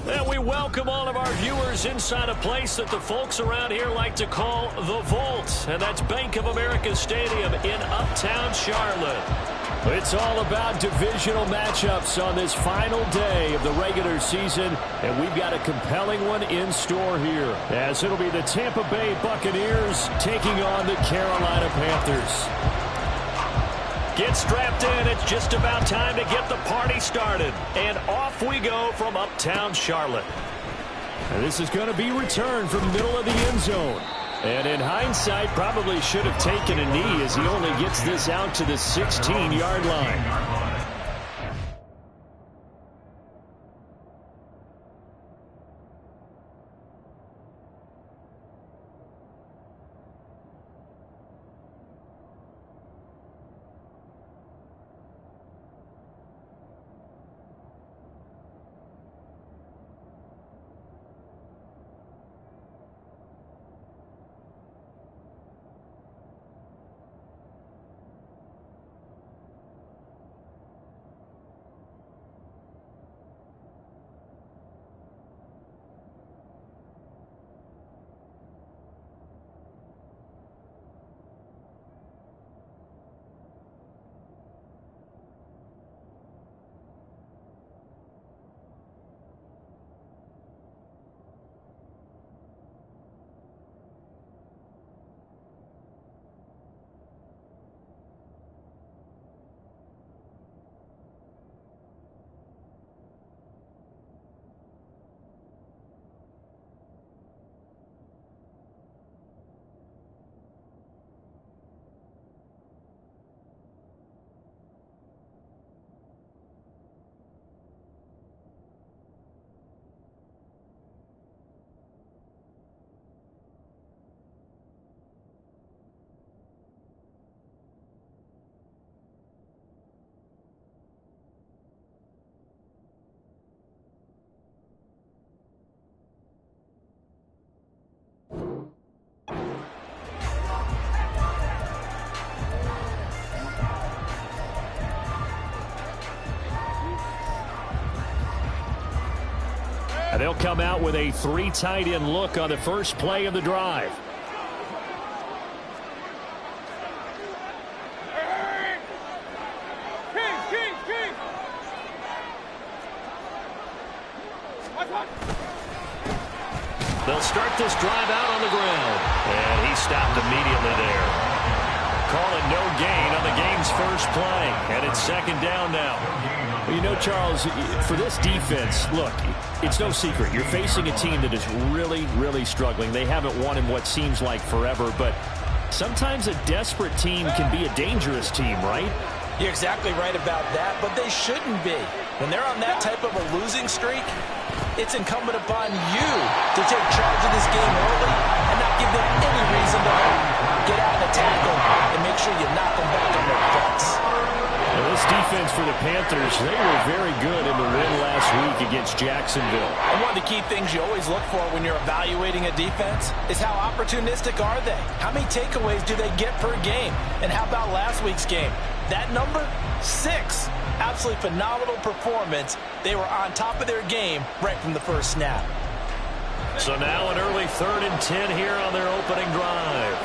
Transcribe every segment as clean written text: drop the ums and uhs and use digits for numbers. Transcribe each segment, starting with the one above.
And we welcome all of our viewers inside a place that the folks around here like to call the Vault. And that's Bank of America Stadium in Uptown Charlotte. It's all about divisional matchups on this final day of the regular season. And we've got a compelling one in store here, as it'll be the Tampa Bay Buccaneers taking on the Carolina Panthers. Get strapped in. It's just about time to get the party started. And off we go from Uptown Charlotte. And this is going to be returned from the middle of the end zone. And in hindsight, probably should have taken a knee as he only gets this out to the 16-yard line. And they'll come out with a 3 tight end look on the first play of the drive. They'll start this drive out on the ground. And he stopped immediately there. Call it no gain on the game's first play. And it's second down now. Well, you know, Charles, for this defense, look, it's no secret. You're facing a team that is really, really struggling. They haven't won in what seems like forever, but sometimes a desperate team can be a dangerous team, right? You're exactly right about that, but they shouldn't be. When they're on that type of a losing streak, it's incumbent upon you to take charge of this game early and not give them any reason to hurry. Get out and attack them and make sure you knock them back on their butts. Well, this defense for the Panthers, they were very good in the win last week against Jacksonville. And one of the key things you always look for when you're evaluating a defense is how opportunistic are they? How many takeaways do they get per game? And how about last week's game? That number, 6. Absolutely phenomenal performance. They were on top of their game right from the first snap. So now an early 3rd and 10 here on their opening drive.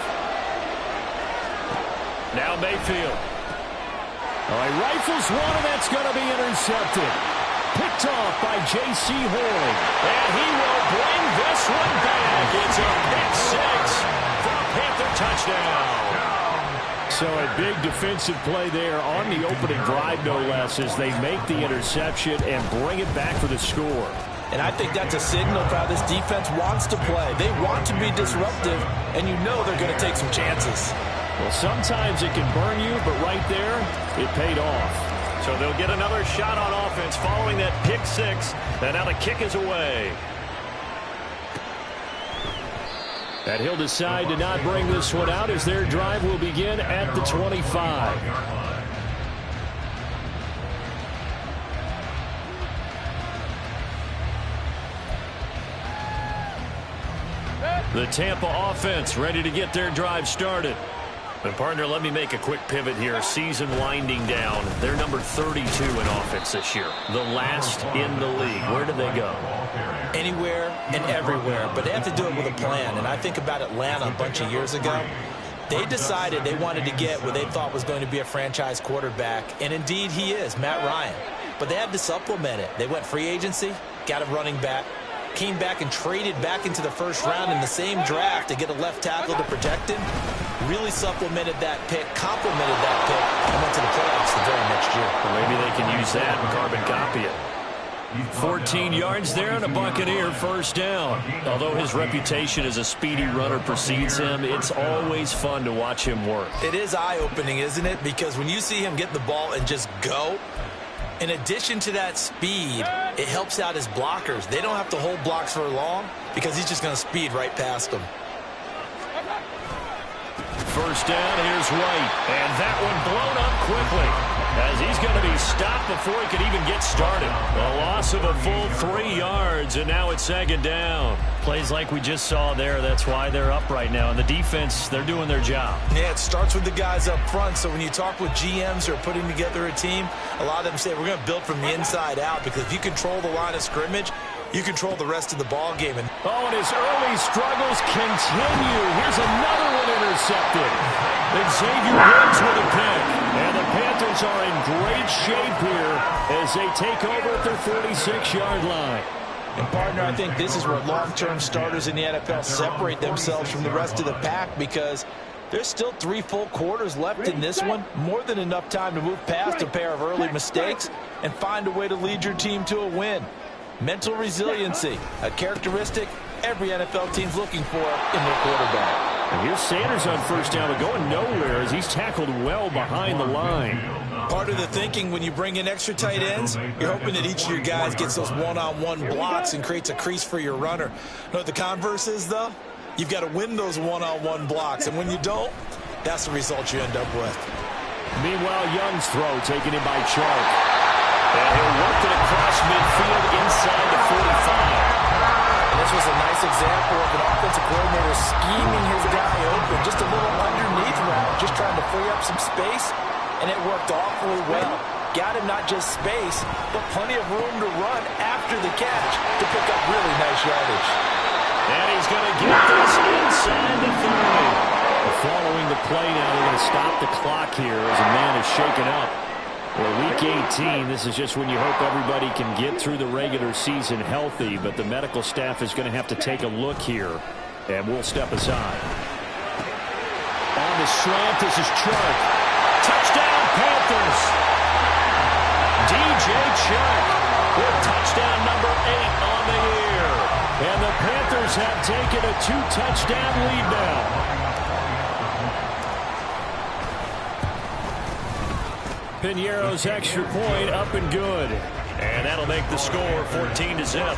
Now Mayfield. He rifles one, and that's going to be intercepted. Picked off by J.C. Horn. And he will bring this one back. It's a pick 6 for a Panther touchdown. So a big defensive play there on the opening drive, no less, as they make the interception and bring it back for the score. And I think that's a signal for how this defense wants to play. They want to be disruptive, and you know they're going to take some chances. Well, sometimes it can burn you, but right there, it paid off. So they'll get another shot on offense following that pick 6, and now the kick is away. And he'll decide to not bring this one out as their drive will begin at the 25. The Tampa offense ready to get their drive started. And partner, let me make a quick pivot here. Season winding down. They're number 32 in offense this year. The last in the league. Where do they go? Anywhere and everywhere. But they have to do it with a plan. And I think about Atlanta a bunch of years ago. They decided they wanted to get what they thought was going to be a franchise quarterback. And indeed he is, Matt Ryan. But they had to supplement it. They went free agency, got a running back, came back and traded back into the first round in the same draft to get a left tackle to protect him. Really supplemented that pick, complemented that pick, and went to the playoffs the very next year. Well, maybe they can use that and carbon copy it. 14 yards there and a Buccaneer first down. Although his reputation as a speedy runner precedes him, it's always fun to watch him work. It is eye-opening, isn't it? Because when you see him get the ball and just go, in addition to that speed, it helps out his blockers. They don't have to hold blocks for long because he's just going to speed right past them. First down, here's White. And that one blown up quickly as he's going to be stopped before he could even get started. A loss of a full 3 yards, and now it's second down. Plays like we just saw there. That's why they're up right now. And the defense, they're doing their job. Yeah, it starts with the guys up front. So when you talk with GMs who are putting together a team, a lot of them say we're going to build from the inside out because if you control the line of scrimmage, you control the rest of the ball game. And his early struggles continue. Here's another one intercepted. Xavier Woods with a pick. And the Panthers are in great shape here as they take over at their 46-yard line. And, partner, I think this is where long-term starters in the NFL separate themselves from the rest of the pack because there's still 3 full quarters left in this one. More than enough time to move past a pair of early mistakes and find a way to lead your team to a win. Mental resiliency, a characteristic every NFL team's looking for in their quarterback. And here's Sanders on first down, but going nowhere as he's tackled well behind the line. Part of the thinking when you bring in extra tight ends, you're hoping that each of your guys gets those one-on-one blocks and creates a crease for your runner. You know what the converse is, though? You've got to win those one-on-one blocks, and when you don't, that's the result you end up with. Meanwhile, Young's throw taken in by Chark. And he'll work it across midfield inside the 45. And this was a nice example of an offensive coordinator scheming his guy open. Just a little underneath route, just trying to free up some space. And it worked awfully well. Got him not just space, but plenty of room to run after the catch to pick up really nice yardage. And he's going to get this inside the 30. Following the play now, they're going to stop the clock here as a man is shaken up. Well, week 18, this is just when you hope everybody can get through the regular season healthy, but the medical staff is going to have to take a look here, and we'll step aside. On the slant, this is Chark. Touchdown, Panthers! DJ Chark with touchdown number 8 on the year. And the Panthers have taken a 2-touchdown lead now. Piñeiro's extra point up and good. And that'll make the score 14-0.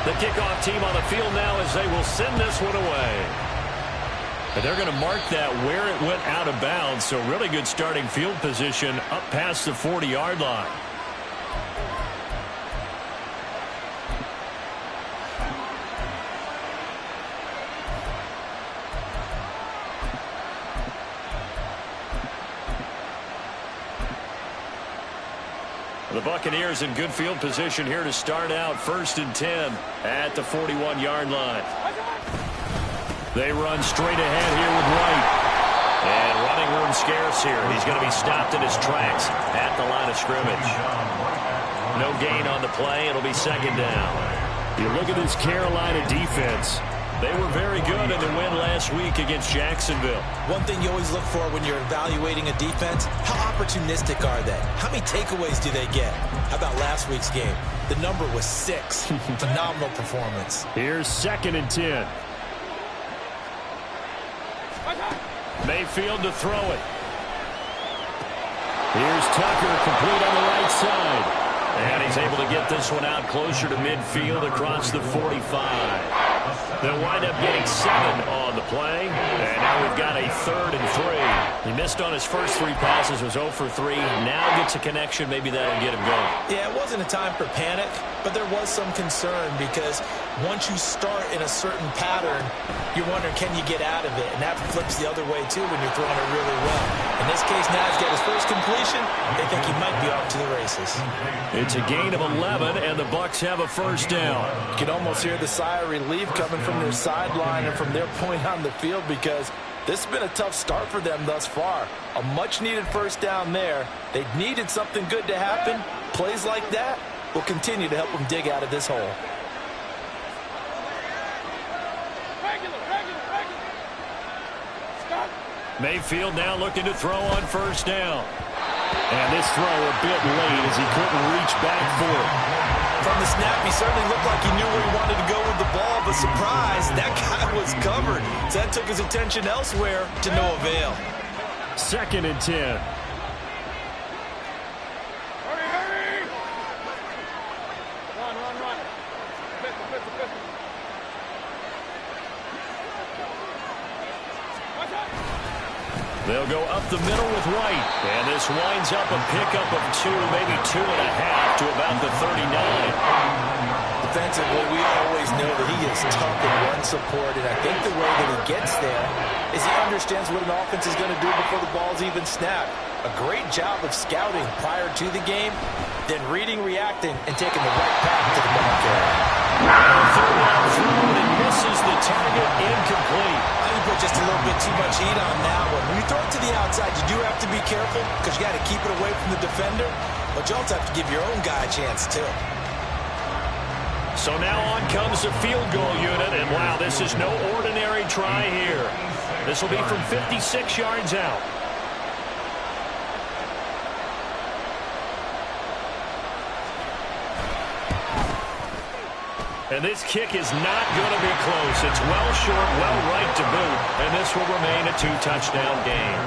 The kickoff team on the field now as they will send this one away. And they're going to mark that where it went out of bounds. So really good starting field position up past the 40-yard line. The Buccaneers in good field position here to start out 1st and 10 at the 41-yard line. They run straight ahead here with White. And running room scarce here. He's going to be stopped in his tracks at the line of scrimmage. No gain on the play. It'll be second down. You look at this Carolina defense. They were very good in the win last week against Jacksonville. One thing you always look for when you're evaluating a defense, how opportunistic are they? How many takeaways do they get? How about last week's game? The number was 6. Phenomenal performance. Here's 2nd and 10. Mayfield to throw it. Here's Tucker, complete on the right side. And he's able to get this one out closer to midfield across the 45. They'll wind up getting 7 on the play. And now we've got a 3rd and 3. He missed on his first 3 passes, was 0 for 3. Now gets a connection. Maybe that'll get him going. Yeah, it wasn't a time for panic, but there was some concern because once you start in a certain pattern, you're wondering, can you get out of it? And that flips the other way, too, when you're throwing it really well. In this case, now he's got his first completion. They think he might be off to the races. It's a gain of 11, and the Bucs have a first down. You can almost hear the sigh of relief coming from their sideline and from their point on the field because this has been a tough start for them thus far. A much-needed first down there. They needed something good to happen. Plays like that will continue to help them dig out of this hole. Mayfield now looking to throw on first down. And this throw a bit late as he couldn't reach back for it. From the snap, he certainly looked like he knew where he wanted to go with the ball, but surprise, that guy was covered. So that took his attention elsewhere to no avail. 2nd and 10. They'll go up the middle with White. And this winds up a pickup of 2, maybe 2.5 to about the 39. Defensively, we always know that he is tough in run support, and I think the way that he gets there is he understands what an offense is going to do before the ball's even snapped. A great job of scouting prior to the game, then reading, reacting, and taking the right path to the ball carrier. Third down thrown and misses the target, incomplete. I think put just a little bit too much heat on that one. When you throw it to the outside, you do have to be careful because you got to keep it away from the defender, but you also have to give your own guy a chance too. So now on comes the field goal unit, and wow, this is no ordinary try here. This will be from 56 yards out. And this kick is not going to be close. It's well short, well right to boot, and this will remain a 2-touchdown game.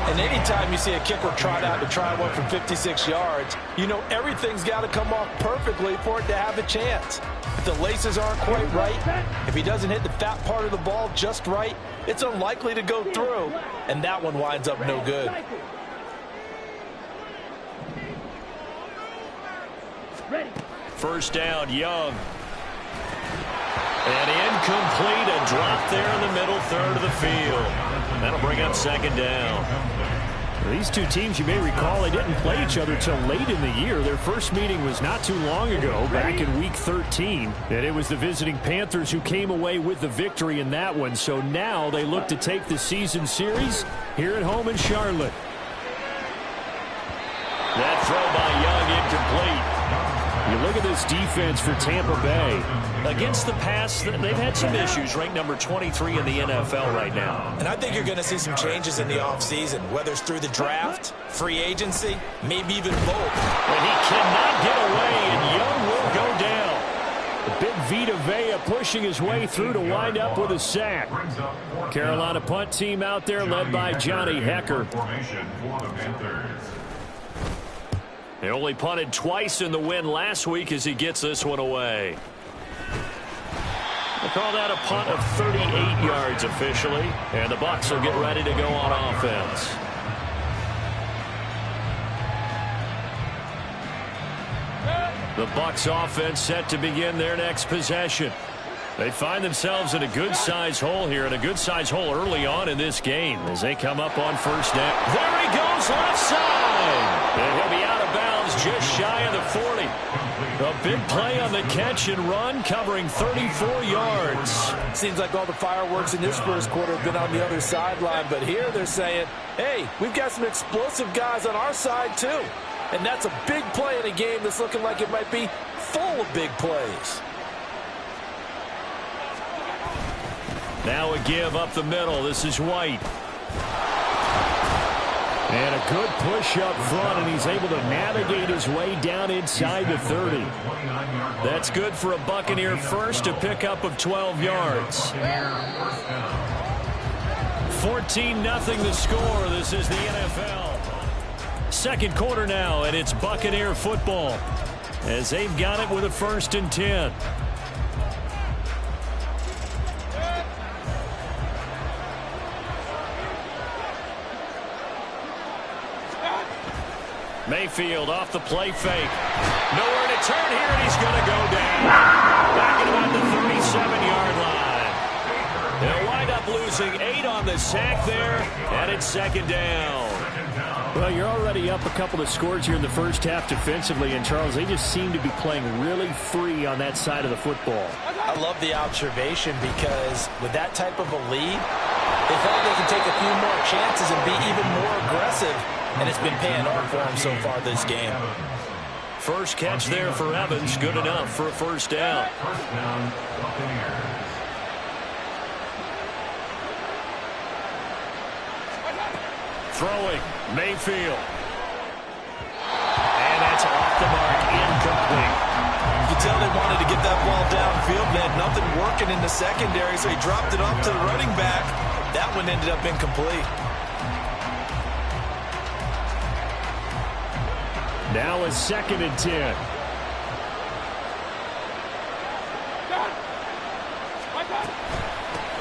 And anytime you see a kicker trot out to try one from 56 yards, you know everything's got to come off perfectly for it to have a chance. If the laces aren't quite right, if he doesn't hit the fat part of the ball just right, it's unlikely to go through, and that one winds up no good. First down, Young. And incomplete, a drop there in the middle third of the field. That'll bring up 2nd down. These two teams, you may recall, they didn't play each other till late in the year. Their first meeting was not too long ago, back in Week 13. And it was the visiting Panthers who came away with the victory in that one. So now they look to take the season series here at home in Charlotte. That throw by Young incomplete. You look at this defense for Tampa Bay. Against the pass, they've had some issues, ranked number 23 in the NFL right now. And I think you're going to see some changes in the offseason, whether it's through the draft, free agency, maybe even both. And he cannot get away, and Young will go down. The big Vita Vea pushing his way through to wind up with a sack. Carolina punt team out there led by Johnny Hecker. They only punted twice in the win last week as he gets this one away. They call that a punt of 38 yards officially, and the Bucs will get ready to go on offense. The Bucs offense set to begin their next possession. They find themselves in a good-sized hole here, and a good-sized hole early on in this game as they come up on first down. There he goes, left side. And he'll be out of bounds just shy of the 40. A big play on the catch and run, covering 34 yards. Seems like all the fireworks in this first quarter have been on the other sideline, but here they're saying, hey, we've got some explosive guys on our side too. And that's a big play in a game that's looking like it might be full of big plays. Now a give up the middle. This is White. And a good push up front, and he's able to navigate his way down inside the 30. That's good for a Buccaneer first, a pickup of 12 yards. 14-0 the score. This is the NFL. Second quarter now, and it's Buccaneer football as they've got it with a 1st and 10. Mayfield off the play fake. Nowhere to turn here, and he's going to go down. Back at about the 37-yard line. They'll wind up losing 8 on the sack there, and it's second down. Well, you're already up a couple of scores here in the first half defensively, and Charles, they just seem to be playing really free on that side of the football. I love the observation because with that type of a lead, they feel like they can take a few more chances and be even more aggressive, and it's been paying off for them so far this game. First catch there for Evans, good enough for a first down. Throwing, Mayfield. And that's off the mark, incomplete. You can tell they wanted to get that ball downfield. They had nothing working in the secondary, so he dropped it off to the running back. That one ended up incomplete. Now a 2nd and 10.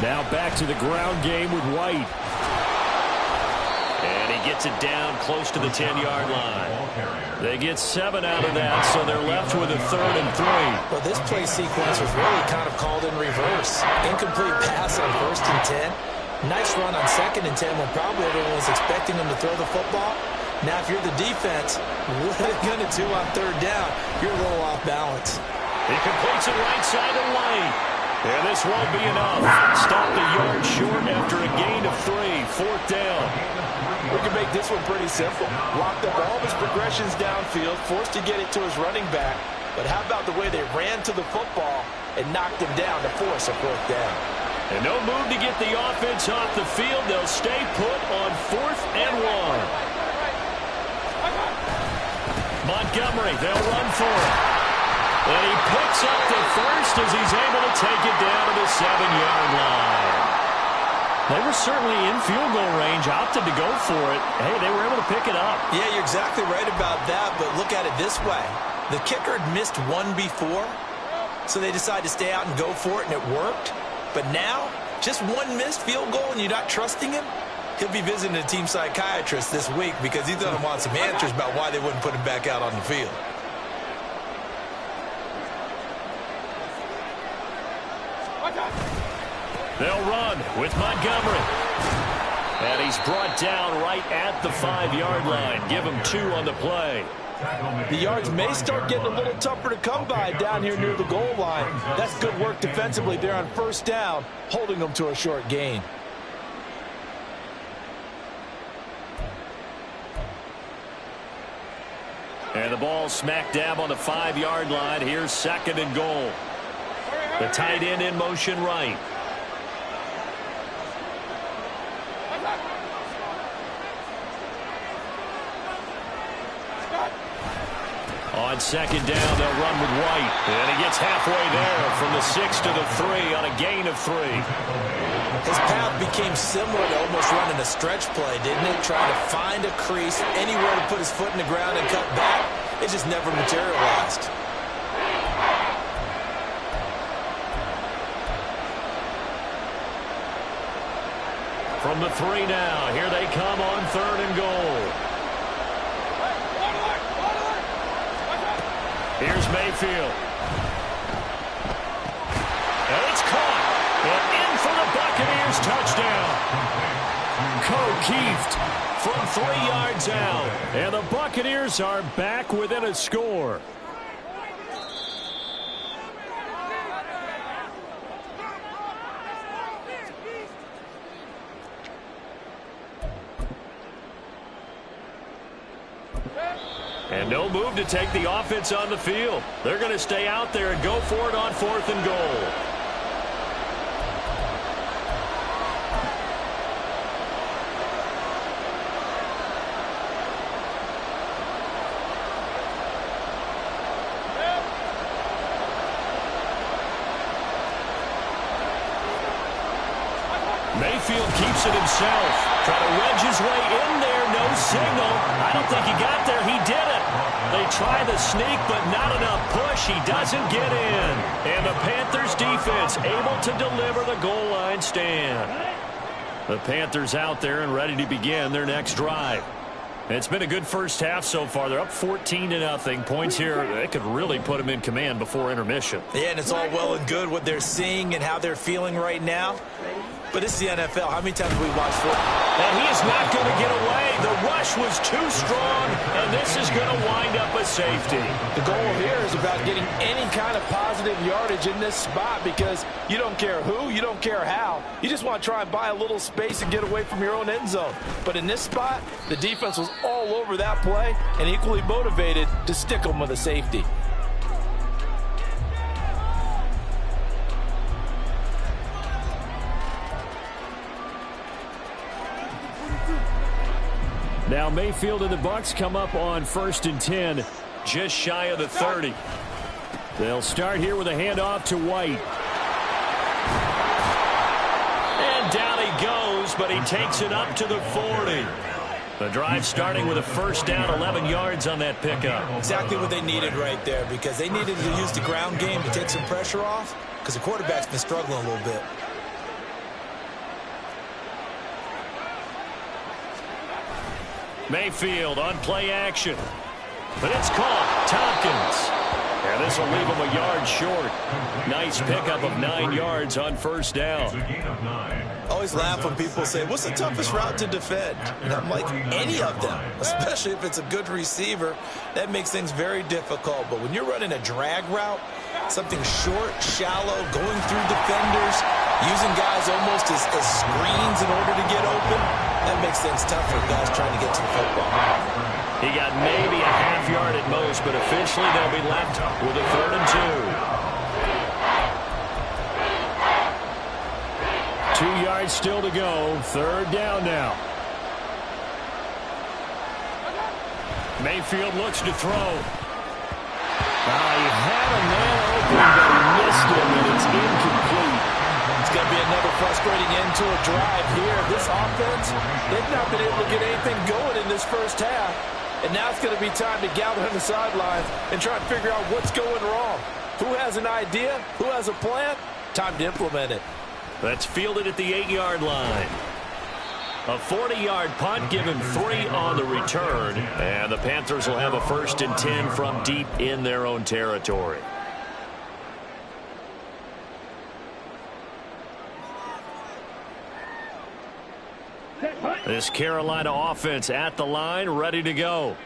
Now back to the ground game with White. And he gets it down close to the 10-yard line. They get 7 out of that, so they're left with a 3rd and 3. Well, this play sequence was really kind of called in reverse. Incomplete pass on 1st and 10. Nice run on 2nd and 10 when probably everyone was expecting them to throw the football. Now, if you're the defense, what are they going to do on 3rd down? You're a little off balance. He completes it right side of White. And this won't be enough. Stopped a yard short after a gain of 3. 4th down. We can make this one pretty simple. Locked up all of his progressions downfield, forced to get it to his running back. But how about the way they ran to the football and knocked him down to force a 4th down? And no move to get the offense off the field. They'll stay put on 4th and 1. Montgomery, they'll run for it. And he picks up the first as he's able to take it down to the 7-yard line. They were certainly in field goal range, opted to go for it. Hey, they were able to pick it up. Yeah, you're exactly right about that, but look at it this way. The kicker had missed one before, so they decided to stay out and go for it, and it worked. But now, just one missed field goal and you're not trusting him? He'll be visiting a team psychiatrist this week because he's going to want some answers about why they wouldn't put him back out on the field. They'll run with Montgomery. And he's brought down right at the 5-yard line. Give him 2 on the play. The yards may start getting a little tougher to come by down here near the goal line. That's good work defensively there on 1st down, holding them to a short gain. And the ball smack dab on the 5-yard line. Here's 2nd and goal. The tight end in motion right. On 2nd down, they'll run with White. And he gets halfway there from the 6 to the 3 on a gain of 3. His path became similar to almost running a stretch play, didn't it? Trying to find a crease, anywhere to put his foot in the ground and cut back. It just never materialized. From the 3 now, here they come on 3rd and goal. Here's Mayfield. And it's caught. And in for the Buccaneers touchdown. O'Keefe from 3 yards out. And the Buccaneers are back within a score. And no move to take the offense on the field. They're going to stay out there and go for it on 4th and goal. Mayfield keeps it himself. Trying to wedge his way in there. No signal. I don't think he got there. He did it. They try the sneak, but not enough push. He doesn't get in. And the Panthers defense able to deliver the goal line stand. The Panthers out there and ready to begin their next drive. It's been a good first half so far. They're up 14-0. Points here, they could really put them in command before intermission. Yeah, and it's all well and good what they're seeing and how they're feeling right now. But this is the NFL. How many times have we watched football? And he is not going to get away. The rush was too strong, and this is going to wind up a safety. The goal here is about getting any kind of positive yardage in this spot because you don't care who, you don't care how. You just want to try and buy a little space and get away from your own end zone. But in this spot, the defense was all over that play and equally motivated to stick them with a safety. Now Mayfield and the Bucs come up on 1st and 10, just shy of the 30. They'll start here with a handoff to White. And down he goes, but he takes it up to the 40. The drive starting with a first down, 11 yards on that pickup. Exactly what they needed right there because they needed to use the ground game to take some pressure off because the quarterback's been struggling a little bit. Mayfield on play action. But it's caught. Tompkins. And this will leave him a yard short. Nice pickup of 9 yards on first down. I always laugh when people say, what's the toughest route to defend? And I'm like, any of them, especially if it's a good receiver. That makes things very difficult. But when you're running a drag route, something short, shallow, going through defenders, using guys almost as screens in order to get open, that makes things tough for guys trying to get to the football. He got maybe a half yard at most, but officially they'll be left with a 3rd and 2. 2 yards still to go. 3rd down now. Mayfield looks to throw. He had a man open, but he missed him, and it's incomplete. It's going to be another frustrating end to a drive here. This offense, they've not been able to get anything going in this first half. And now it's going to be time to gather on the sidelines and try and figure out what's going wrong. Who has an idea? Who has a plan? Time to implement it. That's fielded at the 8-yard line. A 40-yard punt, give him 3 on the return. And the Panthers will have a 1st and 10 from deep in their own territory. This Carolina offense at the line, ready to go.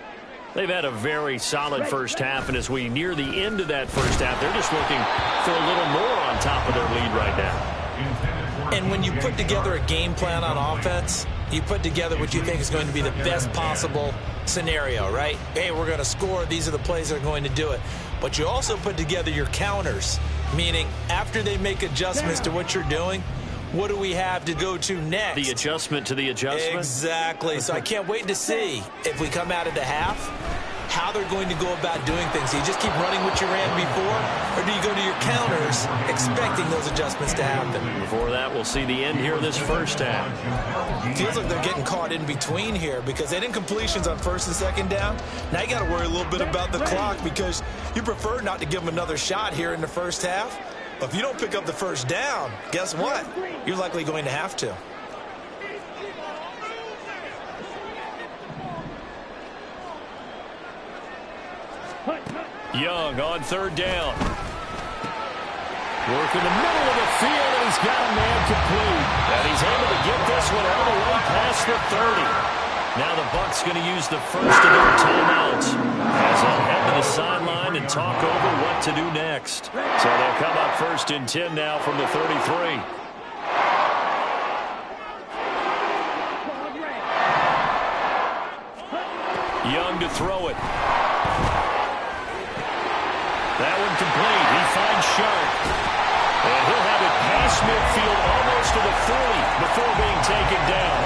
They've had a very solid first half, and as we near the end of that first half, they're just looking for a little more on top of their lead right now. And when you put together a game plan on offense, you put together what you think is going to be the best possible scenario, right? Hey, we're going to score. These are the plays that are going to do it. But you also put together your counters, meaning after they make adjustments to what you're doing, what do we have to go to next? The adjustment to the adjustment? Exactly. So I can't wait to see if we come out of the half, how they're going to go about doing things. Do you just keep running what you ran before, or do you go to your counters expecting those adjustments to happen? Before that, we'll see the end here of this first half. Feels like they're getting caught in between here because they didn't completions on 1st and 2nd down. Now you got to worry a little bit about the clock because you prefer not to give them another shot here in the first half. But if you don't pick up the first down, guess what? You're likely going to have to. Young on 3rd down. Work in the middle of the field, and he's got a man complete. And he's able to get this one all the way past the 30. Now the Bucs going to use the first of their timeouts as they'll head to the sideline and talk over what to do next. So they'll come up 1st and 10 now from the 33. Young to throw it. That one complete. He finds Sharp. And he'll have it past midfield almost to the 40 before being taken down.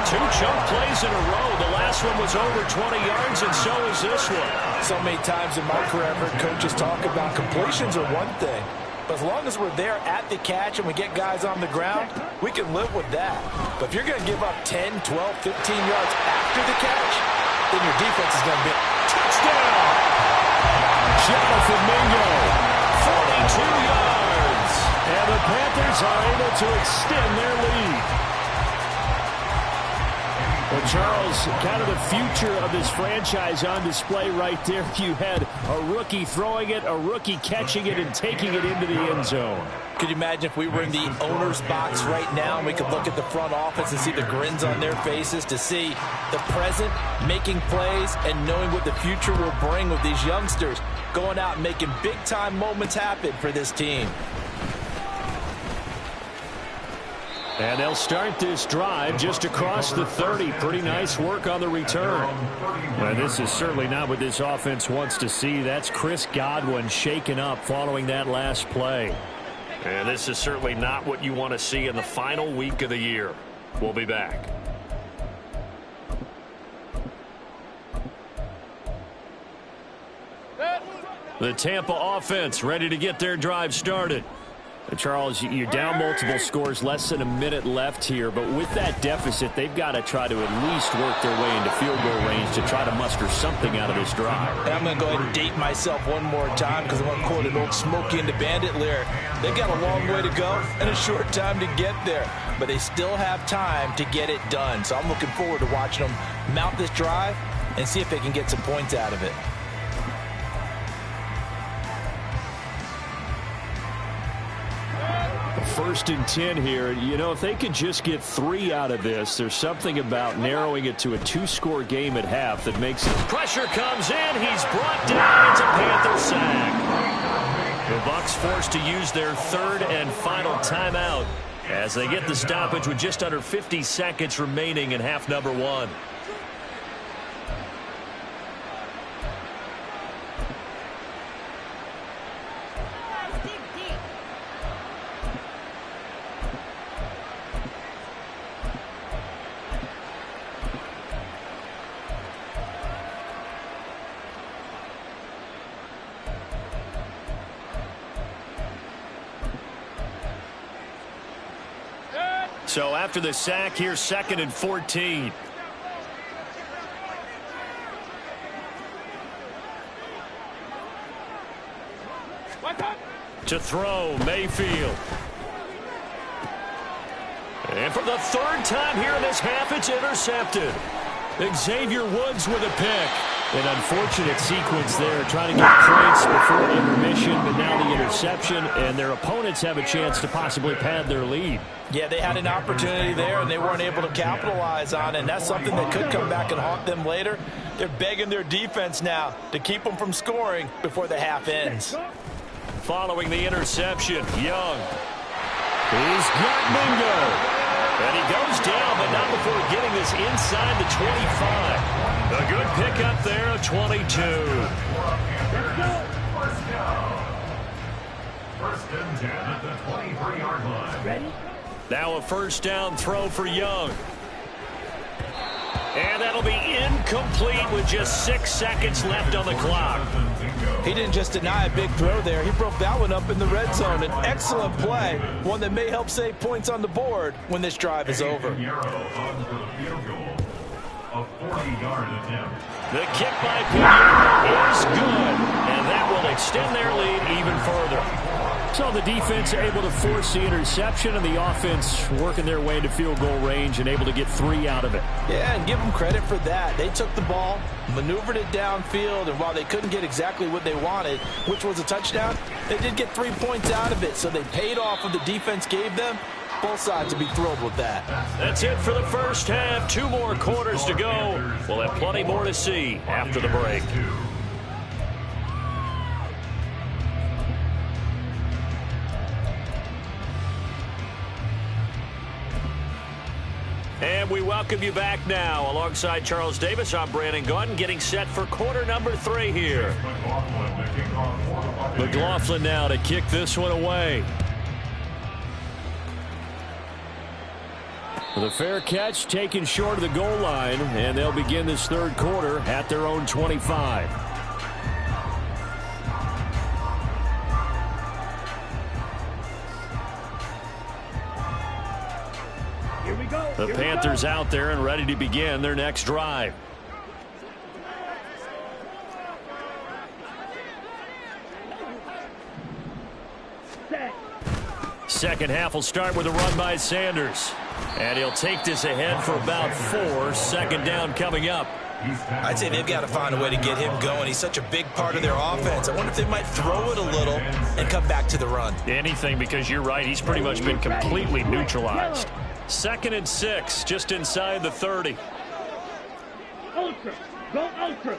2 chunk plays in a row. The last one was over 20 yards, and so is this one. So many times in my career, I've heard coaches talk about completions are one thing. But as long as we're there at the catch and we get guys on the ground, we can live with that. But if you're going to give up 10, 12, 15 yards after the catch, then your defense is going to be touchdown. Jonathan Mingo, 42 yards. And the Panthers are able to extend their lead. Well, Charles, kind of the future of this franchise on display right there. You had a rookie throwing it, a rookie catching it, and taking it into the end zone. Could you imagine if we were in the owner's box right now and we could look at the front office and see the grins on their faces, to see the present making plays and knowing what the future will bring with these youngsters going out and making big-time moments happen for this team. And they'll start this drive just across the 30. Pretty nice work on the return. Well, this is certainly not what this offense wants to see. That's Chris Godwin shaken up following that last play. And this is certainly not what you want to see in the final week of the year. We'll be back. The Tampa offense ready to get their drive started. Charles, you're down multiple scores, less than a minute left here, but with that deficit, they've got to try to at least work their way into field goal range to try to muster something out of this drive. And I'm going to go ahead and date myself one more time because I'm going to quote an old Smokey and the Bandit lyric. They've got a long way to go and a short time to get there, but they still have time to get it done. So I'm looking forward to watching them mount this drive and see if they can get some points out of it. First and 10 here. You know, if they could just get 3 out of this, there's something about narrowing it to a 2-score game at half that makes it. Pressure comes in. He's brought down. It's a Panther sack. The Bucs forced to use their third and final timeout as they get the stoppage with just under 50 seconds remaining in half number 1. So after the sack, here's 2nd and 14. To throw, Mayfield. And for the 3rd time here in this half, it's intercepted. Xavier Woods with a pick. An unfortunate sequence there, trying to get points before intermission, but now the interception, and their opponents have a chance to possibly pad their lead. Yeah, they had an opportunity there, and they weren't able to capitalize on it, and that's something that could come back and haunt them later. They're begging their defense now to keep them from scoring before the half ends. Following the interception, Young. He's got Mingo. And he goes down, but not before getting this inside the 25. A good pickup there of 22. First and 10 at the 23-yard line. Ready? Now a first down throw for Young. And that'll be incomplete with just 6 seconds left on the clock. He didn't just deny a big throw there. He broke that one up in the red zone. An excellent play, one that may help save points on the board when this drive is over. The kick by Pinheiro is good, and that will extend their lead even further. So the defense able to force the interception, and the offense working their way into field goal range and able to get 3 out of it. Yeah, and give them credit for that. They took the ball, maneuvered it downfield, and while they couldn't get exactly what they wanted, which was a touchdown, they did get 3 points out of it, so they paid off what the defense gave them. Both sides will be thrilled with that. That's it for the first half. 2 more quarters to go. We'll have plenty more to see after the break. And we welcome you back now. Alongside Charles Davis, I'm Brandon Gunn, getting set for quarter number 3 here. McLaughlin now to kick this one away. The fair catch taken short of the goal line, and they'll begin this third quarter at their own 25. The Panthers out there and ready to begin their next drive. Second half will start with a run by Sanders. And he'll take this ahead for about 4. Second down coming up. I'd say they've got to find a way to get him going. He's such a big part of their offense. I wonder if they might throw it a little and come back to the run. Anything, because you're right. He's pretty much been completely neutralized. 2nd and 6, just inside the 30. Ultra. Go ultra.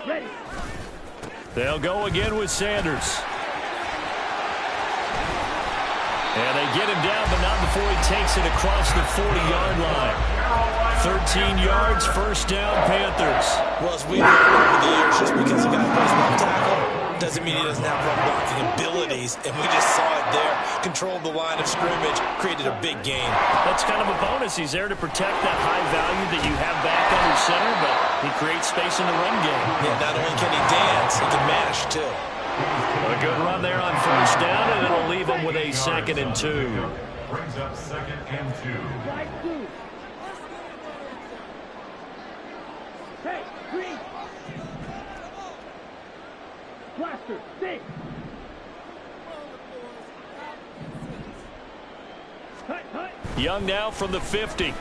Ready. They'll go again with Sanders. And they get him down, but not before he takes it across the 40-yard line. 13 yards, first down, Panthers. Well, as we've learned over the years, just because a guy plays left tackle doesn't mean he doesn't have run blocking abilities. And we just saw it there. Controlled the line of scrimmage, created a big gain. That's kind of a bonus. He's there to protect that high value that you have back under center, but he creates space in the run game. Yeah, not only can he dance, he can mash, too. A good run there on first down, and it'll leave him with a 2nd and 2. Brings up 2nd and 2. Right 2. Hey, 3. Blaster, 6. Hut. Young now from the 50.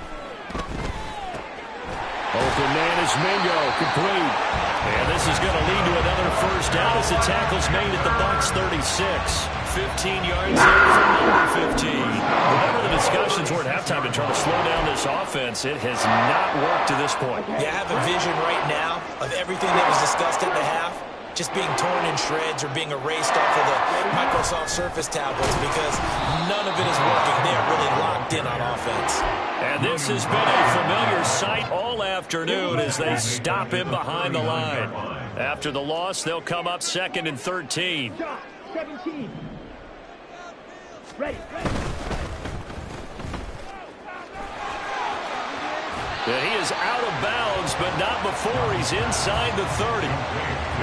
Open man is Mingo, complete. And this is going to lead to another first down as the tackle's made at the Bucs 36. 15 yards in from number 15. Whatever the discussions were at halftime to try to slow down this offense, it has not worked to this point. Yeah, I have a vision right now of everything that was discussed at the half just being torn in shreds or being erased off of the Microsoft Surface tablets because none of it is working. They are really locked in on offense. And this has been a familiar sight all afternoon as they stop him behind the line. After the loss, they'll come up 2nd and 13. Shot, 17. Ready. And he is out of bounds, but not before he's inside the 30.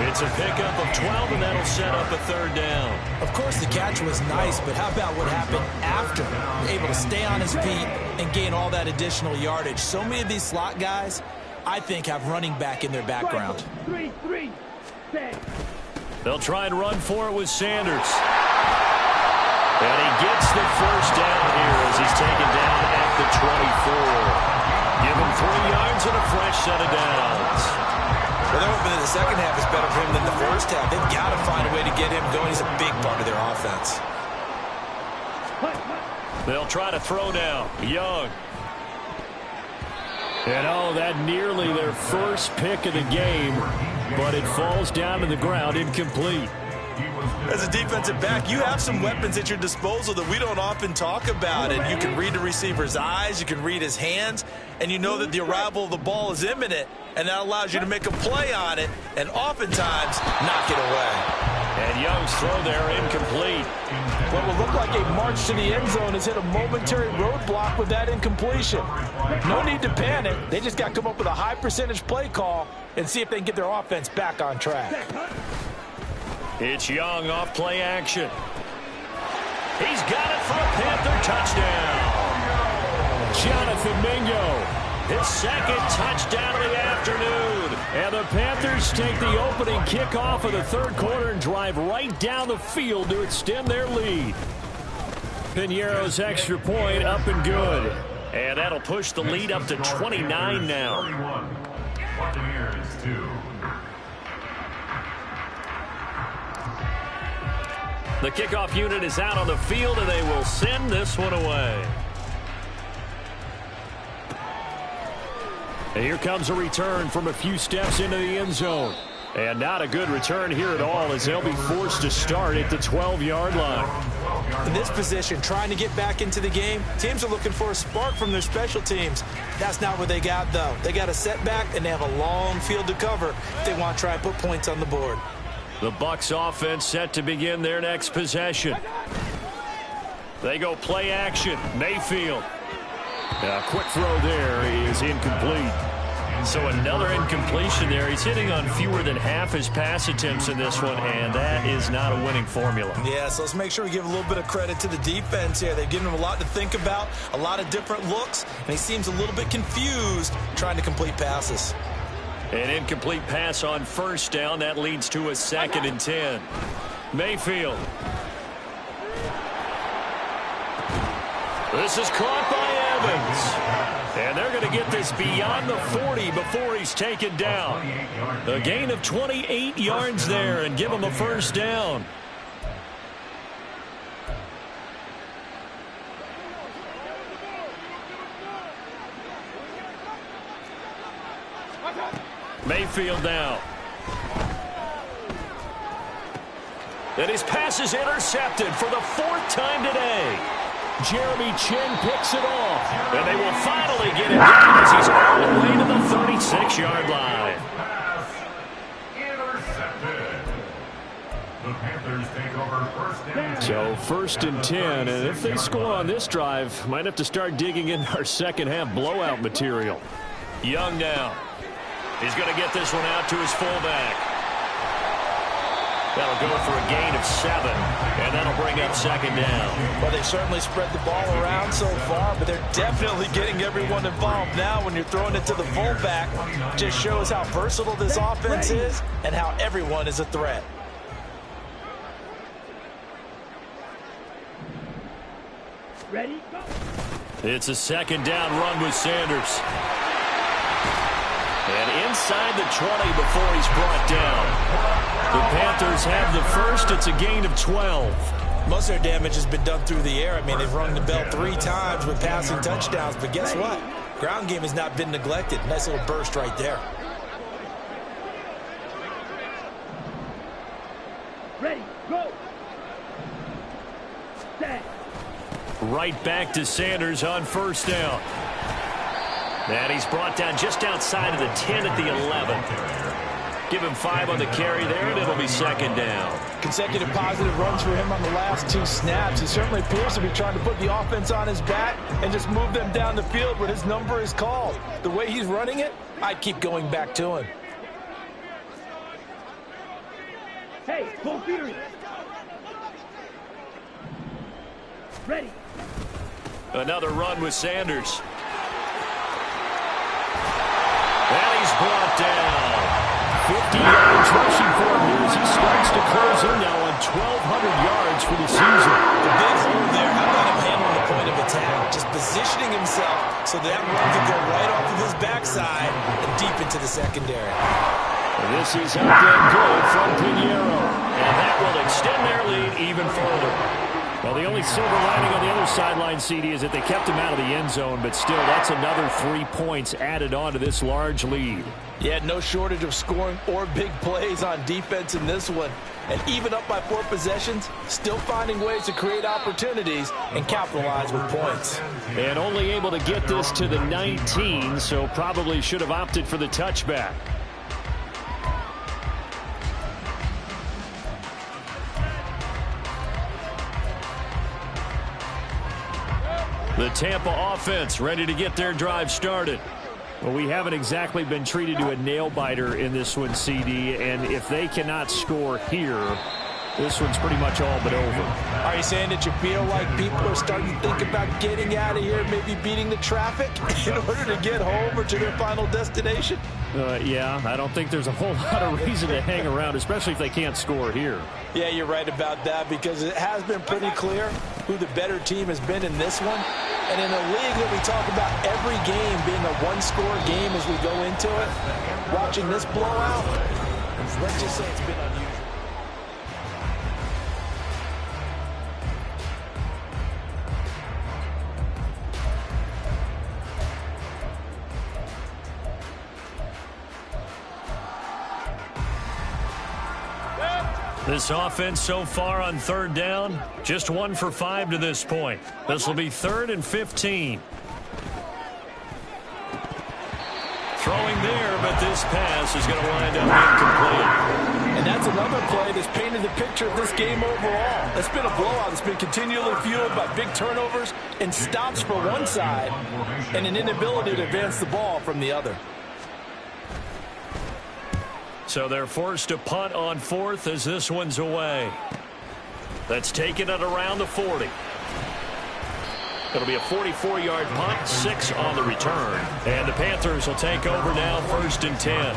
It's a pickup of 12, and that'll set up a 3rd down. Of course, the catch was nice, but how about what happened after? Able to stay on his feet and gain all that additional yardage. So many of these slot guys, I think, have running back in their background. 3, 10. They'll try and run for it with Sanders. And he gets the first down here as he's taken down at the 24. Give him 3 yards and a fresh set of downs. Well, they're hoping that the second half is better for him than the first half. They've got to find a way to get him going. He's a big part of their offense. They'll try to throw now. Young. And that nearly their first pick of the game, but it falls down to the ground incomplete. As a defensive back, you have some weapons at your disposal that we don't often talk about. And you can read the receiver's eyes, you can read his hands, and you know that the arrival of the ball is imminent, and that allows you to make a play on it and oftentimes knock it away. And Young's throw there incomplete. What will look like a march to the end zone has hit a momentary roadblock with that incompletion. No need to panic. They just got to come up with a high percentage play call and see if they can get their offense back on track. It's Young off play action. He's got it for a Panther touchdown. Jonathan Mingo, his 2nd touchdown of the afternoon. And the Panthers take the opening kickoff of the 3rd quarter and drive right down the field to extend their lead. Pinheiro's extra point up and good. And that'll push the lead up to 29 now. 31. Buccaneers 2. The kickoff unit is out on the field, and they will send this one away. And here comes a return from a few steps into the end zone. And not a good return here at all as they'll be forced to start at the 12-yard line. In this position, trying to get back into the game, teams are looking for a spark from their special teams. That's not what they got, though. They got a setback, and they have a long field to cover if they want to try and put points on the board. The Bucs offense set to begin their next possession. They go play action. Mayfield. A quick throw there is incomplete. So another incompletion there. He's hitting on fewer than half his pass attempts in this one, and that is not a winning formula. Yeah, so let's make sure we give a little bit of credit to the defense here. They've given him a lot to think about, a lot of different looks, and he seems a little bit confused trying to complete passes. An incomplete pass on first down. That leads to a 2nd and 10. Mayfield. This is caught by Evans. And they're going to get this beyond the 40 before he's taken down. A gain of 28 yards there and give him a first down. Mayfield now. And his pass is intercepted for the 4th time today. Jeremy Chin picks it off. And they will finally get it down as he's all the way to the 36-yard line. Pass intercepted. The Panthers take over first down. So 1st and 10, and if they score on this drive, might have to start digging in our second half blowout material. Young now. He's going to get this one out to his fullback. That'll go for a gain of 7, and that'll bring up 2nd down. Well, they certainly spread the ball around so far, but they're definitely getting everyone involved now when you're throwing it to the fullback. Just shows how versatile this offense is and how everyone is a threat. Ready, go. It's a 2nd down run with Sanders. And inside the 20 before he's brought down. The Panthers have the first. It's a gain of 12. Most of their damage has been done through the air. I mean, they've rung the bell 3 times with passing touchdowns, but guess what? Ground game has not been neglected. Nice little burst right there. Ready, go. Set. Right back to Sanders on 1st down. And he's brought down just outside of the 10 at the 11. Give him 5 on the carry there, and it'll be 2nd down. Consecutive positive runs for him on the last 2 snaps. He certainly appears to be trying to put the offense on his back and just move them down the field when his number is called. The way he's running it, I'd keep going back to him. Hey, full fury. Ready. Another run with Sanders. And he's brought down. 50 yards rushing for him as he starts to close in now on 1,200 yards for the season. The big hole there, how about him handling the point of attack? Just positioning himself so that run could go right off of his backside and deep into the secondary. And this is up and good from Pinheiro. And that will extend their lead even further. Well, the only silver lining on the other sideline, CD, is that they kept him out of the end zone, but still, that's another 3 points added on to this large lead. Yeah, no shortage of scoring or big plays on defense in this one. And even up by 4 possessions, still finding ways to create opportunities and capitalize with points. And only able to get this to the 19, so probably should have opted for the touchback. The Tampa offense ready to get their drive started. Well, we haven't exactly been treated to a nail-biter in this one, CD, and if they cannot score here, this one's pretty much all but over. Are you saying that you feel like people are starting to think about getting out of here, maybe beating the traffic in order to get home or to their final destination? Yeah, I don't think there's a whole lot of reason to hang around, especially if they can't score here. Yeah, you're right about that because it has been pretty clear who the better team has been in this one. And in a league that we talk about every game being a one-score game as we go into it, watching this blowout, let's just say it's been unusual. This offense so far on 3rd down, just 1 for 5 to this point. This will be 3rd and 15. Throwing there, but this pass is going to wind up incomplete. And that's another play that's painted the picture of this game overall. It's been a blowout that's been continually fueled by big turnovers and stops for one side and an inability to advance the ball from the other. So they're forced to punt on 4th as this one's away. That's taken at around the 40. It'll be a 44-yard punt, 6 on the return. And the Panthers will take over now, 1st and 10.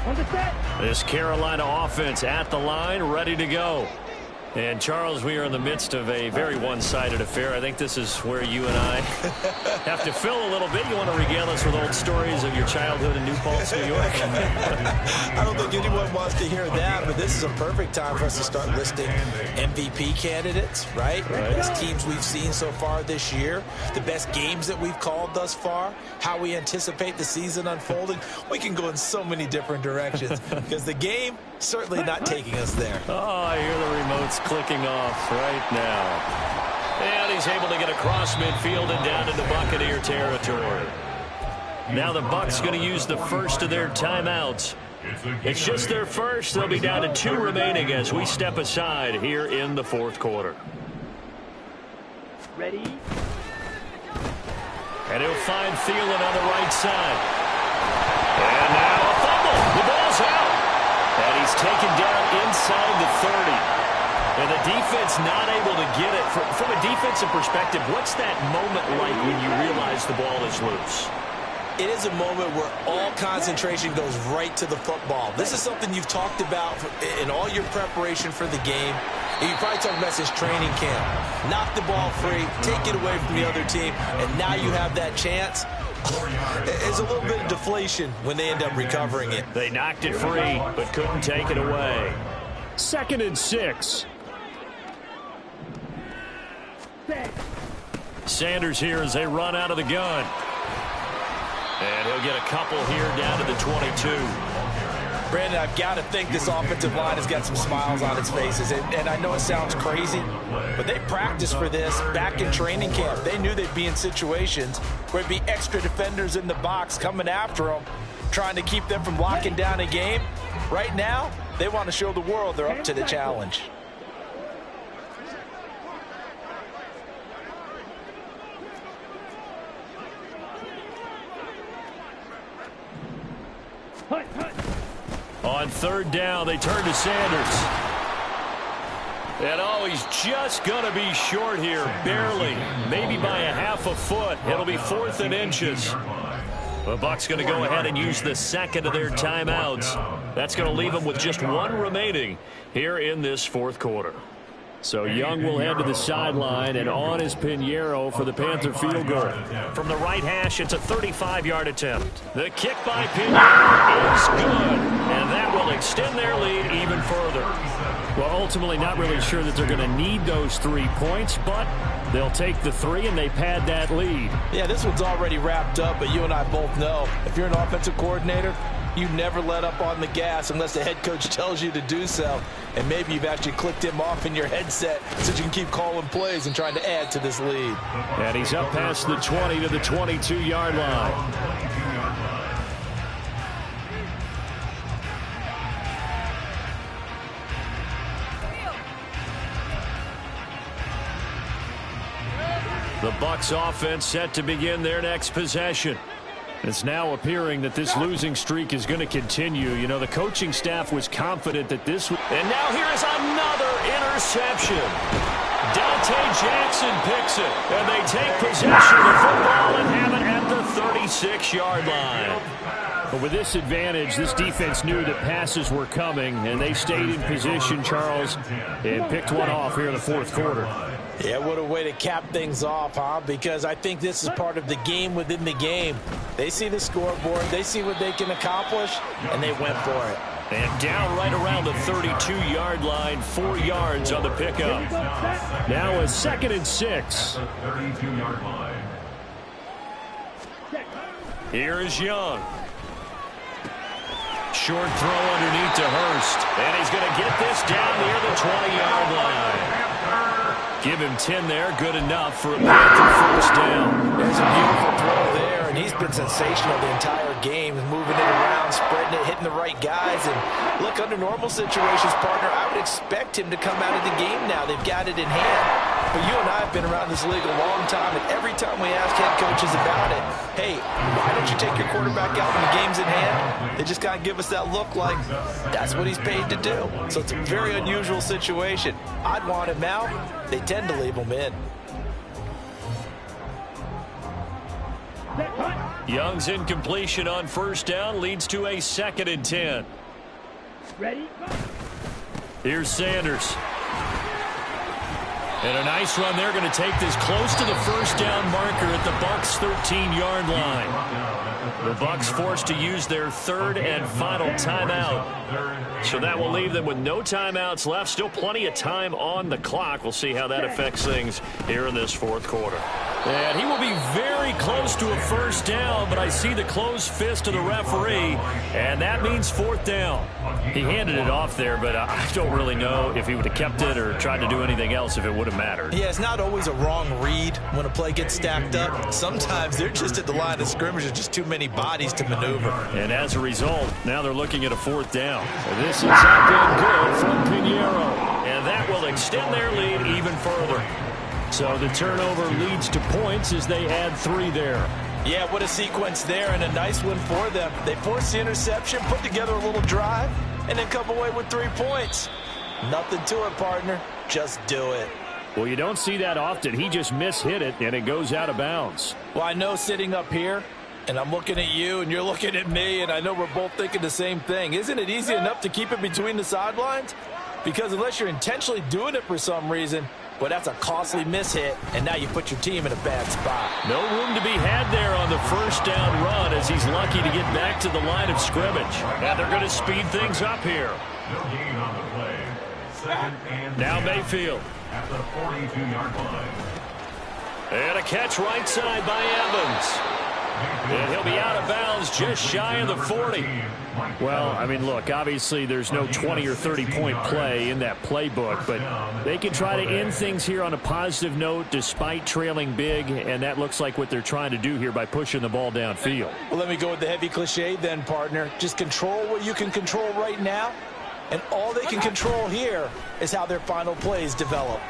On the set. This Carolina offense at the line, ready to go. And, Charles, we are in the midst of a very one-sided affair. I think this is where you and I have to fill a little bit. You want to regale us with old stories of your childhood in New Paltz, New York? I don't think anyone wants to hear that, but this is a perfect time for us to start listing MVP candidates, right? The best teams we've seen so far this year, the best games that we've called thus far, how we anticipate the season unfolding. We can go in so many different directions because the game certainly not taking us there. Oh, I hear the remotes clicking off right now. And he's able to get across midfield and down into Buccaneer territory. Now the Bucs going to use the first of their timeouts. It's just their first. They'll be down to 2 remaining as we step aside here in the fourth quarter. Ready. And he'll find Thielen on the right side. And now a fumble. The ball's out. And he's taken down inside the 30. And the defense not able to get it. From a defensive perspective, what's that moment like when you realize the ball is loose? It is a moment where all concentration goes right to the football. This is something you've talked about in all your preparation for the game. And you probably talked about since training camp. Knock the ball free, take it away from the other team, and now you have that chance. There's a little bit of deflation when they end up recovering it. They knocked it free, but couldn't take it away. 2nd and 6. Sanders here as they run out of the gun. And he'll get a couple here down to the 22. Brandon, I've got to think this offensive line has got some smiles on its faces. And I know it sounds crazy, but they practiced for this back in training camp. They knew they'd be in situations where there'd be extra defenders in the box coming after them, trying to keep them from locking down a game. Right now, they want to show the world they're up to the challenge. On 3rd down, they turn to Sanders. And, oh, he's just going to be short here, barely, maybe by a half a foot. It'll be 4th and inches. The Bucs going to go ahead and use the second of their timeouts. That's going to leave them with just 1 remaining here in this fourth quarter. So Young will head to the sideline, and on is Pinheiro for the Panther field goal. From the right hash, it's a 35-yard attempt. The kick by Pinheiro is good, and that will extend their lead even further. Well, ultimately not really sure that they're going to need those 3 points, but they'll take the 3 and they pad that lead. Yeah, this one's already wrapped up, but you and I both know if you're an offensive coordinator, you never let up on the gas unless the head coach tells you to do so. And maybe you've actually clicked him off in your headset so you can keep calling plays and trying to add to this lead. And he's up past the 20 to the 22-yard line. The Bucs offense set to begin their next possession. It's now appearing that this losing streak is going to continue. You know, the coaching staff was confident that this would... And now here is another interception. Dante Jackson picks it, and they take possession of the football and have it at the 36-yard line. But with this advantage, this defense knew that passes were coming, and they stayed in position, Charles, and picked one off here in the fourth quarter. Yeah, what a way to cap things off, huh? Because I think this is part of the game within the game. They see the scoreboard, they see what they can accomplish, and they went for it. And down right around the 32-yard line, 4 yards on the pickup. Now a 2nd and 6. 32-yard line. Here is Young. Short throw underneath to Hurst. And he's going to get this down near the 20-yard line. Give him 10 there, good enough for a Panther first down. There's a beautiful throw there, and he's been sensational the entire game, moving it around, spreading it, hitting the right guys. And look, under normal situations, partner, I would expect him to come out of the game now. They've got it in hand. But you and I have been around this league a long time, and every time we ask head coaches about it, hey, why don't you take your quarterback out when the game's in hand? They just kind of give us that look like that's what he's paid to do. So it's a very unusual situation. I'd want him out. They tend to leave him in. Set, cut. Young's incompletion on first down leads to a 2nd and 10. Ready, go. Here's Sanders. And a nice run there, going to take this close to the first down marker at the Bucs' 13-yard line. The Bucs forced to use their 3rd and final timeout. So that will leave them with no timeouts left. Still plenty of time on the clock. We'll see how that affects things here in this 4th quarter. And he will be very close to a first down, but I see the closed fist of the referee, and that means 4th down. He handed it off there, but I don't really know if he would have kept it or tried to do anything else if it would have mattered. Yeah, it's not always a wrong read when a play gets stacked up. Sometimes they're just at the line of scrimmage. There's just too many bodies to maneuver. And as a result, now they're looking at a 4th down. This is up and good from Pinheiro, and that will extend their lead even further. So the turnover leads to points as they add 3 there. Yeah, what a sequence there, and a nice one for them. They forced the interception, put together a little drive, and then come away with 3 points. Nothing to it, partner. Just do it. Well, you don't see that often. He just mishit it, and it goes out of bounds. Well, I know sitting up here, and I'm looking at you, and you're looking at me, and I know we're both thinking the same thing. Isn't it easy enough to keep it between the sidelines? Because unless you're intentionally doing it for some reason, well, that's a costly mishit, and now you put your team in a bad spot. No room to be had there on the first down run as he's lucky to get back to the line of scrimmage. And they're going to speed things up here. No gain on the play. 2nd and Now Mayfield. at the 42-yard line. And a catch right side by Evans. And he'll be out of bounds just shy of the 40. Well, I mean, look, obviously there's no 20 or 30-point play in that playbook, but they can try to end things here on a positive note despite trailing big, and that looks like what they're trying to do here by pushing the ball downfield. Well, let me go with the heavy cliche then, partner. Just control what you can control right now, and all they can control here is how their final plays develop.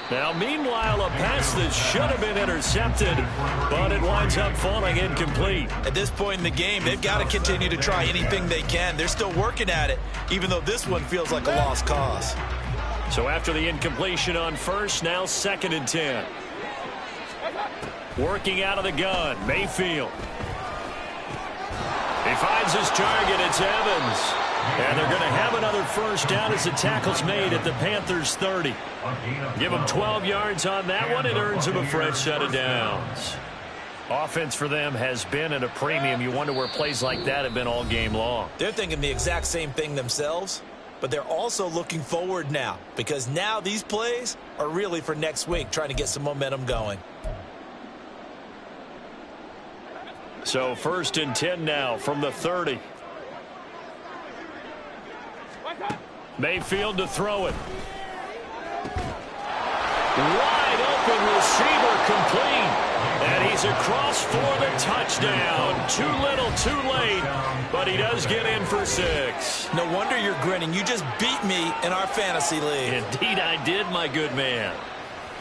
Now, meanwhile, a pass that should have been intercepted, but it winds up falling incomplete. At this point in the game, they've got to continue to try anything they can. They're still working at it, even though this one feels like a lost cause. So after the incompletion on first, now 2nd and 10. Working out of the gun, Mayfield. He finds his target, it's Evans. And they're going to have another first down as the tackle's made at the Panthers' 30. Give them 12 yards on that one. It earns them a fresh set of downs. Offense for them has been at a premium. You wonder where plays like that have been all game long. They're thinking the exact same thing themselves, but they're also looking forward now because now these plays are really for next week, trying to get some momentum going. So 1st and 10 now from the 30. Mayfield to throw it. Wide open receiver complete. And he's across for the touchdown. Too little, too late. But he does get in for 6. No wonder you're grinning. You just beat me in our fantasy league. Indeed I did, my good man.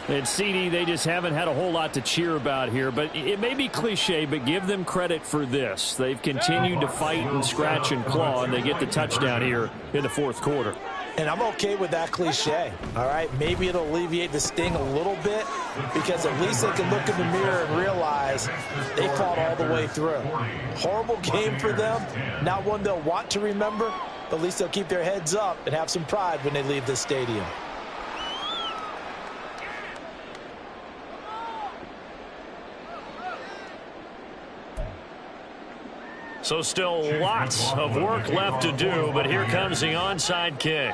And CD, they just haven't had a whole lot to cheer about here, but it may be cliche, but give them credit for this. They've continued to fight and scratch and claw, and they get the touchdown here in the 4th quarter. And I'm okay with that cliche, all right? Maybe it'll alleviate the sting a little bit because at least they can look in the mirror and realize they fought all the way through. Horrible game for them, not one they'll want to remember, but at least they'll keep their heads up and have some pride when they leave the stadium. So still lots of work left to do, but here comes the onside kick.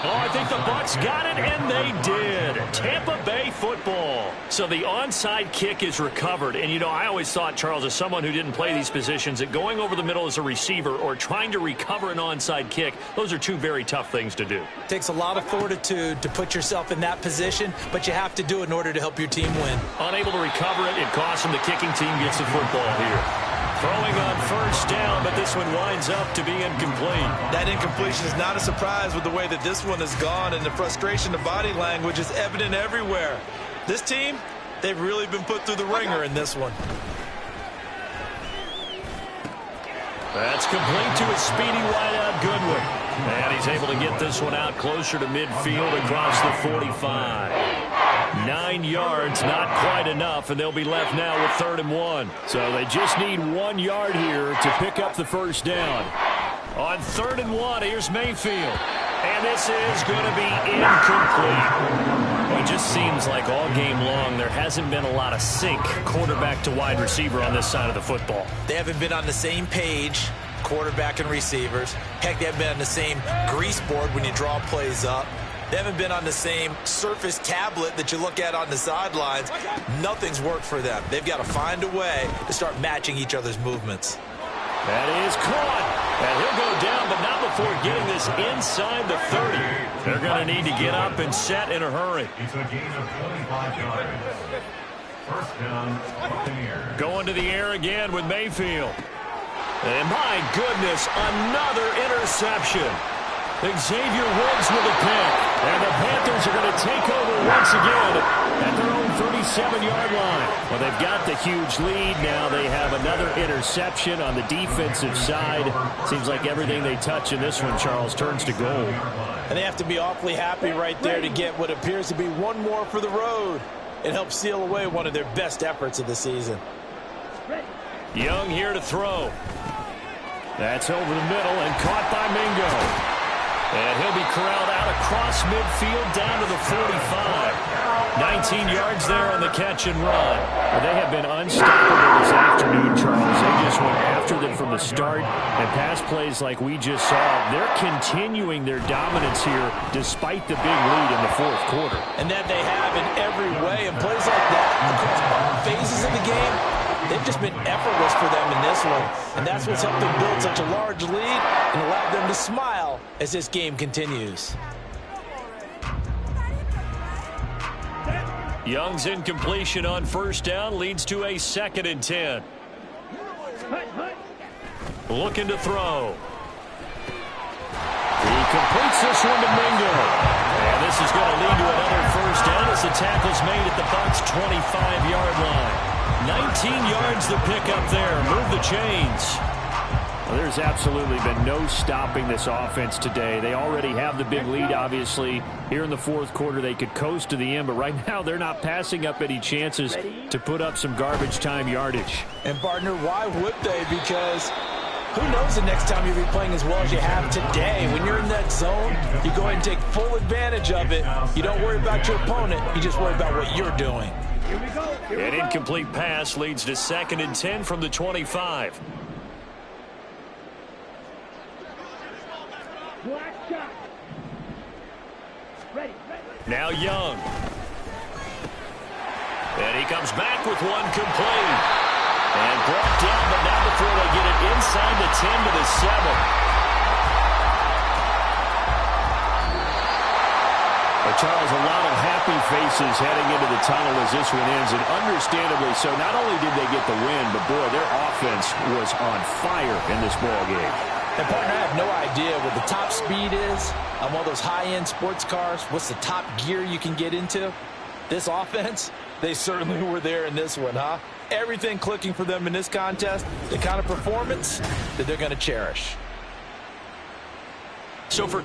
Oh, I think the Bucs got it, and they did. Tampa Bay football. So the onside kick is recovered. And, you know, I always thought, Charles, as someone who didn't play these positions, that going over the middle as a receiver or trying to recover an onside kick, those are 2 very tough things to do. It takes a lot of fortitude to put yourself in that position, but you have to do it in order to help your team win. Unable to recover it, it costs them. The kicking team gets the football here. Throwing on first down, but this one winds up to be incomplete. That incompletion is not a surprise with the way that this one has gone, and the frustration of body language is evident everywhere. This team, they've really been put through the ringer in this one. That's complete to a speedy wideout Goodwin. And he's able to get this one out closer to midfield across the 45. 9 yards, not quite enough, and they'll be left now with 3rd and 1. So they just need 1 yard here to pick up the first down. On 3rd and 1, here's Mayfield. And this is going to be incomplete. Well, it just seems like all game long there hasn't been a lot of sync quarterback to wide receiver on this side of the football. They haven't been on the same page, quarterback and receivers. Heck, they haven't been on the same grease board when you draw plays up. They haven't been on the same Surface tablet that you look at on the sidelines. Nothing's worked for them. They've got to find a way to start matching each other's movements. That is caught. And he'll go down, but not before getting this inside the 30. They're going to need to get up and set in a hurry. It's a gain of 25 yards. First down, Buccaneers. Going to the air again with Mayfield. And my goodness, another interception. Xavier Woods with a pick. And the Panthers are going to take over once again at their own 37-yard line. Well, they've got the huge lead. Now they have another interception on the defensive side. Seems like everything they touch in this one, Charles, turns to gold. And they have to be awfully happy right there to get what appears to be one more for the road. It helps seal away one of their best efforts of the season. Young here to throw. That's over the middle and caught by Mingo. And he'll be corralled out across midfield down to the 45. 19 yards there on the catch and run. Well, they have been unstoppable this afternoon, Charles. They just went after them from the start. And pass plays like we just saw, they're continuing their dominance here despite the big lead in the 4th quarter. And that they have in every way. And plays like that across all phases of the game, they've just been effortless for them in this one. And that's what's helped them build such a large lead and allowed them to smile as this game continues. Young's incompletion on first down leads to a 2nd and 10. Looking to throw. He completes this one to Mingo. And this is going to lead to another first down as the tackle's made at the Bucs' 25-yard line. 19 yards the pickup there. Move the chains. Well, there's absolutely been no stopping this offense today. They already have the big lead, obviously. Here in the 4th quarter, they could coast to the end, but right now they're not passing up any chances to put up some garbage time yardage. And, partner, why would they? Because who knows the next time you'll be playing as well as you have today. When you're in that zone, you go ahead and take full advantage of it. You don't worry about your opponent. You just worry about what you're doing. An incomplete pass leads to 2nd and 10 from the 25. Now Young. And he comes back with one complete. And brought down, but not before they get it inside the 10 to the 7. Charles, a lot of happy faces heading into the tunnel as this one ends, and understandably so. Not only did they get the win, but boy, their offense was on fire in this ball game. And, partner, I have no idea what the top speed is on one of those high-end sports cars. What's the top gear you can get into? This offense, they certainly were there in this one, huh? Everything clicking for them in this contest, the kind of performance that they're going to cherish. So for